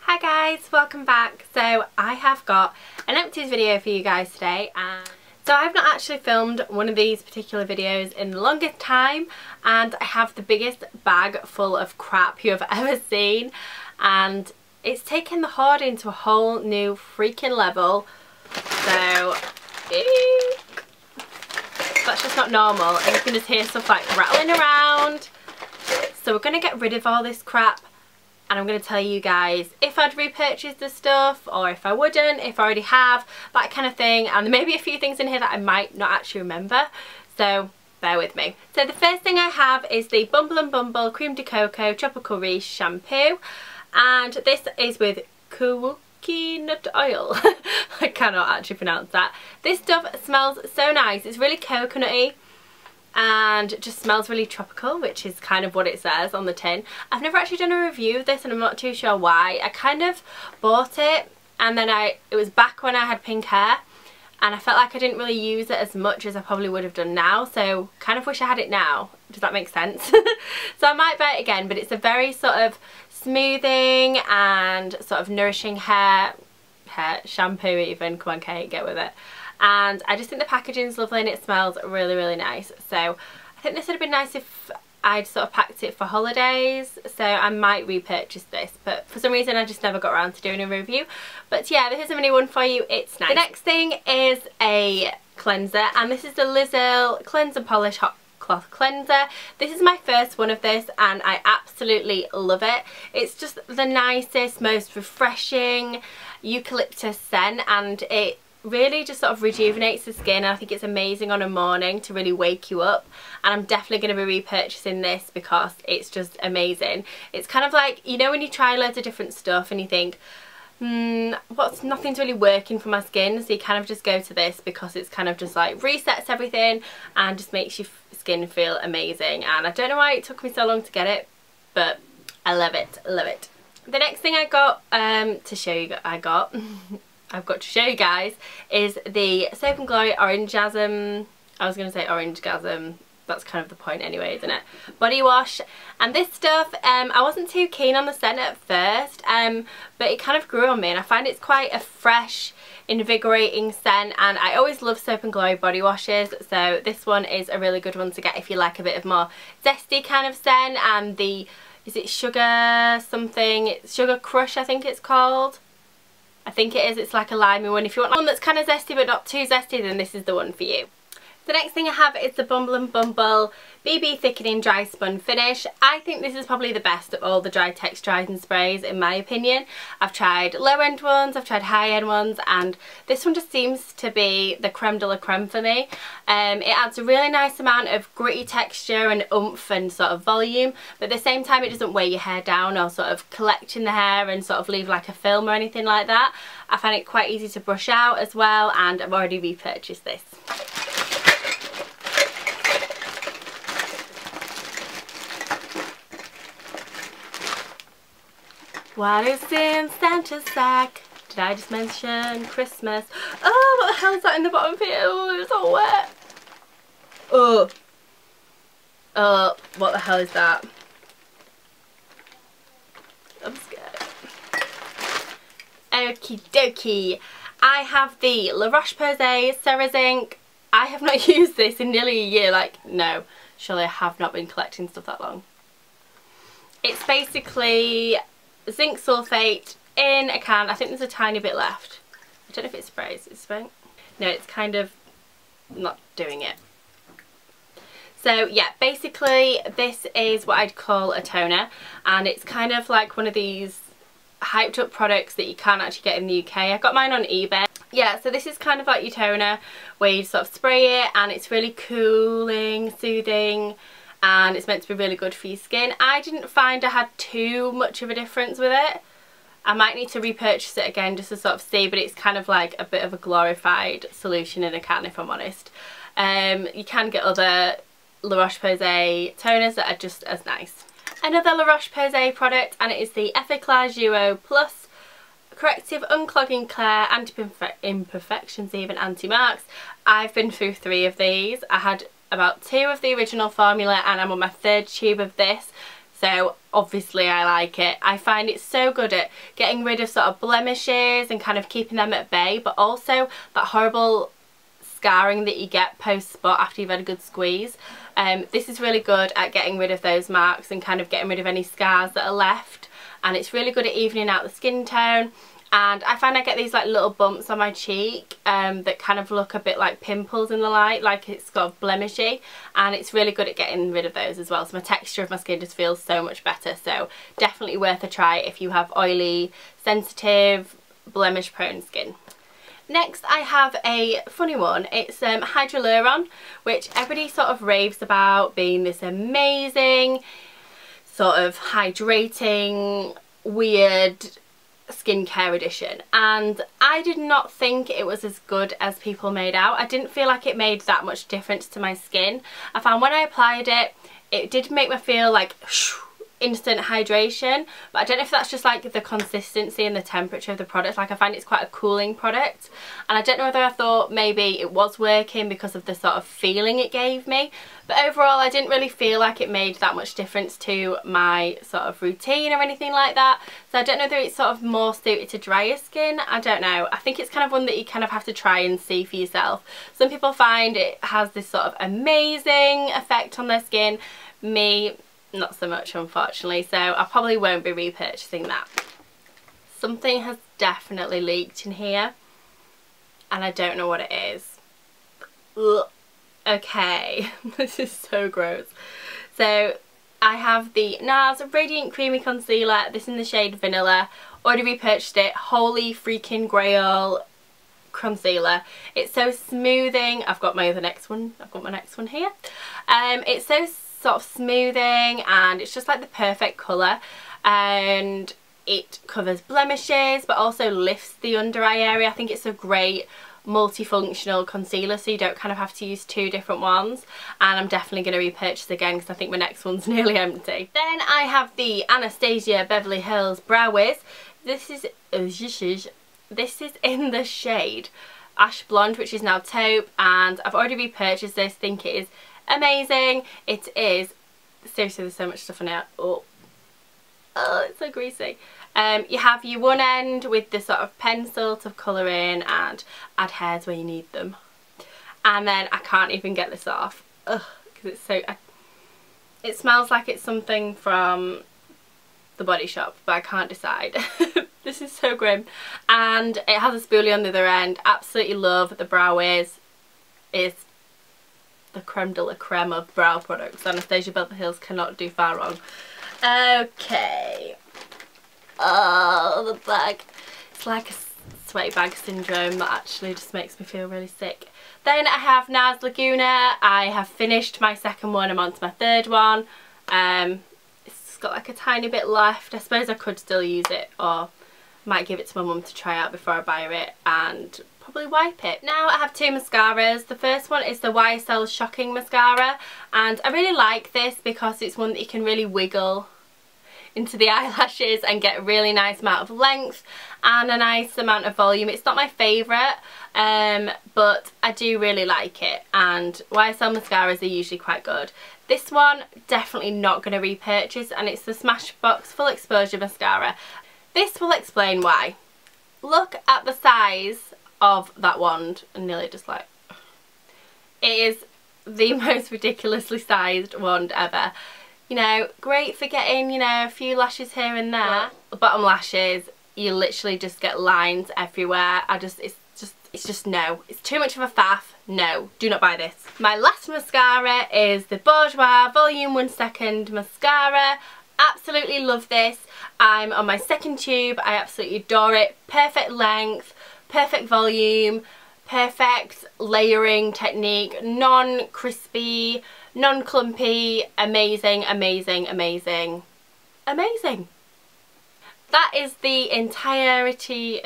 Hi guys, welcome back. So I have got an empties video for you guys today, and so I've not actually filmed one of these particular videos in the longest time, and I have the biggest bag full of crap you have ever seen, and it's taken the hoarding to a whole new freaking level. So eek. That's just not normal, and you can just hear stuff like rattling around. So we're going to get rid of all this crap, and I'm going to tell you guys if I'd repurchase the stuff or if I wouldn't, if I already have, that kind of thing. And there may be a few things in here that I might not actually remember, so bear with me. So the first thing I have is the Bumble Creme de Coco Tropical Riche Shampoo, and this is with coconut oil. I cannot actually pronounce that. This stuff smells so nice. It's really coconutty and just smells really tropical, which is kind of what it says on the tin. I've never actually done a review of this, and I'm not too sure why. I kind of bought it, and then it was back when I had pink hair, and I felt like I didn't really use it as much as I probably would have done now, so kind of wish I had it now. Does that make sense? So I might buy it again, but it's a very sort of smoothing and sort of nourishing hair shampoo even. Come on Kate, get with it. And I just think the packaging's lovely and it smells really, really nice. So I think this would have been nice if I'd sort of packed it for holidays, so I might repurchase this, but for some reason I just never got around to doing a review. But yeah, this is a mini one for you. It's nice. The next thing is a cleanser, and this is the Earle Cleanse and Polish Hot Cloth Cleanser. This is my first one of this, and I absolutely love it. It's just the nicest, most refreshing eucalyptus scent, and it really just sort of rejuvenates the skin. I think it's amazing on a morning to really wake you up, and I'm definitely going to be repurchasing this because it's just amazing. It's kind of like, you know, when you try loads of different stuff and you think, nothing's really working for my skin, so you kind of just go to this because it's kind of just like resets everything and just makes your skin feel amazing. And I don't know why it took me so long to get it, but I love it, love it. The next thing I got to show you, I've got to show you guys is the Soap & Glory Orangeasm. I was going to say Orangeasm, that's kind of the point anyway, isn't it? Body wash. And this stuff, I wasn't too keen on the scent at first, but it kind of grew on me, and I find it's quite a fresh, invigorating scent, and I always love Soap & Glory body washes, so this one is a really good one to get if you like a bit of more zesty kind of scent. And the, is it Sugar something? It's Sugar Crush, I think it's called. I think it is. It's like a limey one. If you want one that's kind of zesty but not too zesty, then this is the one for you. The next thing I have is the Bumble BB Thickening Dry Spun Finish. I think this is probably the best of all the dry texturising sprays in my opinion. I've tried low end ones, I've tried high end ones, and this one just seems to be the creme de la creme for me. It adds a really nice amount of gritty texture and oomph and sort of volume, but at the same time it doesn't weigh your hair down or sort of collect in the hair and sort of leave like a film or anything like that. I find it quite easy to brush out as well, and I've already repurchased this. What is in Santa's sack? Did I just mention Christmas? Oh, what the hell is that in the bottom of here? Oh, it's all wet. Oh, what the hell is that? I'm scared. Okie dokie. I have the Roche-Posay Serozinc. I have not used this in nearly a year. Like, no, surely I have not been collecting stuff that long. It's basically zinc sulfate in a can. I think there's a tiny bit left. I don't know if it sprays. It's spraying? No, it's kind of not doing it. So yeah, basically this is what I'd call a toner, and it's kind of like one of these hyped up products that you can't actually get in the UK. I got mine on eBay. Yeah, so this is kind of like your toner where you sort of spray it, and it's really cooling, soothing, and it's meant to be really good for your skin. I didn't find I had too much of a difference with it. I might need to repurchase it again just to sort of see, but it's kind of like a bit of a glorified solution in a can, if I'm honest. You can get other La Roche-Posay toners that are just as nice. Another La Roche-Posay product, and it is the Effaclar Duo Plus Corrective Unclogging Clear, Anti-Imperfections, even Anti-Marks. I've been through 3 of these. I had about 2 of the original formula, and I'm on my 3rd tube of this. so obviously I like it. I find it so good at getting rid of sort of blemishes and kind of keeping them at bay, but also that horrible scarring that you get post-spot after you've had a good squeeze. This is really good at getting rid of those marks and kind of getting rid of any scars that are left, and it's really good at evening out the skin tone. And I find I get these like little bumps on my cheek that kind of look a bit like pimples in the light, like it's got blemishy, and it's really good at getting rid of those as well. So my texture of my skin just feels so much better, so definitely worth a try if you have oily, sensitive, blemish prone skin. Next I have a funny one. It's Hydraluron, which everybody sort of raves about being this amazing, sort of hydrating, weird skincare edition, and I did not think it was as good as people made out. I didn't feel like it made that much difference to my skin. I found when I applied it, it did make me feel like instant hydration, but I don't know if that's just like the consistency and the temperature of the product. Like I find it's quite a cooling product, and I don't know whether I thought maybe it was working because of the sort of feeling it gave me, but overall I didn't really feel like it made that much difference to my sort of routine or anything like that. So I don't know whether it's sort of more suited to drier skin. I don't know. I think it's kind of one that you kind of have to try and see for yourself. Some people find it has this sort of amazing effect on their skin. Me, not so much, unfortunately, so I probably won't be repurchasing that. Something has definitely leaked in here and I don't know what it is. Ugh. Okay, this is so gross. So I have the NARS Radiant Creamy Concealer, this in the shade Vanilla. Already repurchased it. Holy freaking grail concealer. It's so smoothing. I've got my next one here. It's so sort of smoothing, and it's just like the perfect colour, and it covers blemishes but also lifts the under eye area. I think it's a great multifunctional concealer, so you don't kind of have to use two different ones, and I'm definitely going to repurchase again because I think my next one's nearly empty. Then I have the Anastasia Beverly Hills Brow Wiz. This is in the shade Ash Blonde, which is now Taupe, and I've already repurchased this. Think it is amazing. It is, seriously, there's so much stuff on it. Oh, it's so greasy. You have your one end with the sort of pencil to colour in and add hairs where you need them, and then I can't even get this off because it's so, it smells like it's something from the Body Shop, but I can't decide. This is so grim, and it has a spoolie on the other end. Absolutely love the Brow Wiz. It's the creme de la creme of brow products. Anastasia Beverly Hills cannot do far wrong. Okay. Oh, the bag. It's like a sweaty bag syndrome that actually just makes me feel really sick. Then I have NARS Laguna. I have finished my second one. I'm on to my third one. It's got like a tiny bit left. I suppose I could still use it, or might give it to my mum to try out before I buy it and probably wipe it. Now I have two mascaras. The first one is the YSL Shocking Mascara, and I really like this because it's one that you can really wiggle into the eyelashes and get a really nice amount of length and a nice amount of volume. It's not my favourite, but I do really like it, and YSL mascaras are usually quite good. This one, definitely not going to repurchase, and it's the Smashbox Full Exposure Mascara. This will explain why. Look at the size of that wand, and nearly just like, it is the most ridiculously sized wand ever. You know, great for getting, you know, a few lashes here and there. The bottom lashes, you literally just get lines everywhere. It's just no. It's too much of a faff. No, do not buy this. My last mascara is the Bourjois Volume 1 Second Mascara. Absolutely love this. I'm on my second tube. I absolutely adore it. Perfect length, perfect volume, perfect layering technique, non-crispy, non-clumpy, amazing, amazing, amazing, amazing. That is the entirety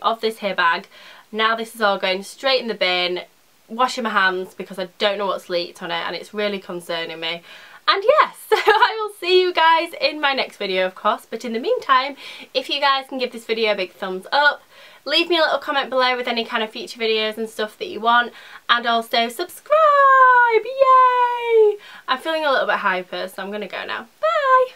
of this hair bag. Now this is all going straight in the bin, washing my hands because I don't know what's leaked on it, and it's really concerning me. And yes, so I will see you guys in my next video, of course, but in the meantime, if you guys can give this video a big thumbs up, leave me a little comment below with any kind of future videos and stuff that you want, and also subscribe, yay! I'm feeling a little bit hyper, so I'm going to go now. Bye!